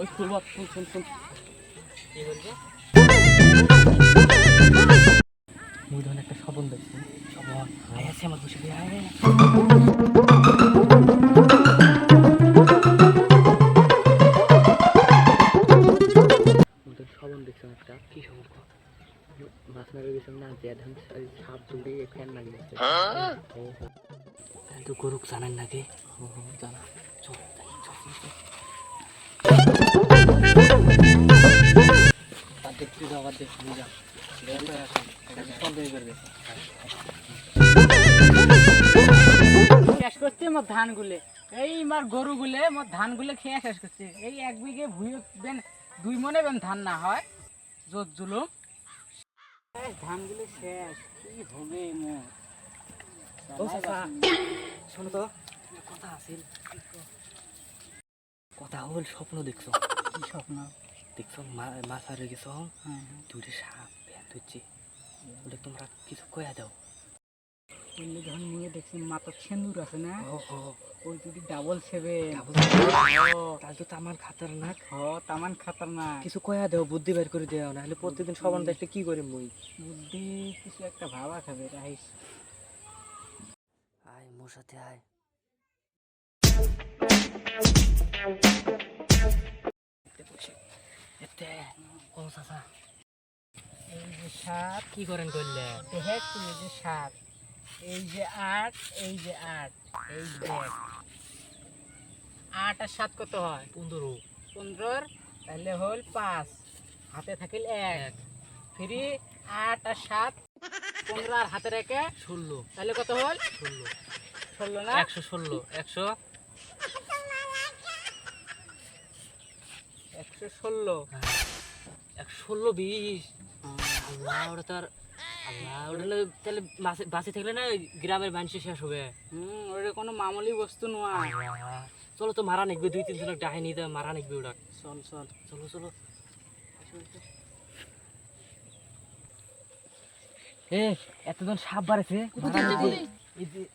ওই ফুল ফুল ফুল ফুল কি বলছে মুই ধরনের একটা স্বপ্ন দেখছি স্বপ্ন আয় আছে আমার বসে আয় রে স্বপ্ন দেখছিলাম একটা কি স্বপ্ন মাছ মারা গেছিলাম না যে ধান সাপ দৌড়ে ফ্যান লাগিয়েছে তো গরুক জানেন নাকি জানা চল দেখতে যাও আবার দেখতে যা শেষ করছে মোর ধান গুলে এই মার গরু গুলে মোর ধান গুলে খেয়ে শেষ করছে এই 1 বিঘে ভুঁই বেন 2 মনে বেন ধান না হয় জোত জুলুম ধান গুলো শেষ কি হবে মোর ও চাচা শোনো তো কথা আছিল কথা হল স্বপ্ন দেখছো কি স্বপ্ন দেখছো মাছ হারিয়ে গেছো দুইটা সাপ ভ্যান ধরছে বলে তোমরা কিছু কয়া দাও বললে যখন মুয়ে দেখছি মাথার সেন্দুর আছে না ওই দুটি ডাবল সেবে তাহলে তো তামান খাতারনাক তামান খাতারনাক কিছু কয়া দাও বুদ্ধি বের করে দেও নাহলে প্রতিদিন সবার দেখলে কি করি মুই বুদ্ধি কিছু একটা ভাবা খাবে রাইস আয় মোর সাথে আয় এতে কোন চাচা এই যে সাত কি করেন করলে দেখ তুমি যে সাত এই যে 8 এই যে 8 এই দেখ 8 আর 7 কত হয় 15 তাহলে হল 5 হাতে থাকিল 1 ফ্রি 8 আর 7 15 আর হাতে রেখে 16 তাহলে কত হল 16 না 116 116 20 আল্লাহ ওটা তার আল্লাহ ওটা তাহলে বাসে থাকলে না গ্রামের মানুষ শেষ হবে ওটা কোনো মামুলি বস্তু নয় চলো তো মারা নিকবে 2-3 জনের ডাহে নিতে মারা নিকবে ওটা চলো এতজন সাপ বাড়াইছে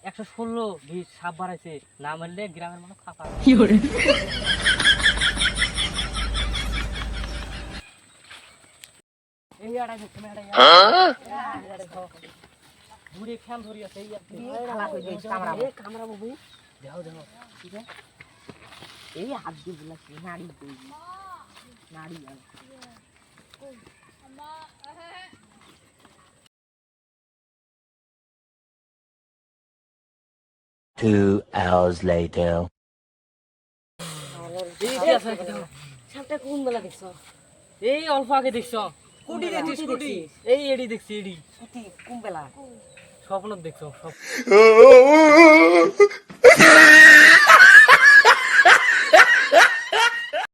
116 সাপ বাড়াইছে না মারলে গ্রামের মানুষ খাপা এই আড়াই দেখতে বুড়ি ফ্যান ধরি আছে কামরা বাবু দেখো ঠিক আছে এই হাত দিয়ে বলাছি নাড়ি নাড়ি 2 hours later. সাপটা কোন বেলা দেখছো এই অল্প আগে দেখছো কুটি দেখছিস কুটি এই এডি দেখছি এডি কুটি কোন বেলা স্বপ্ন দেখছো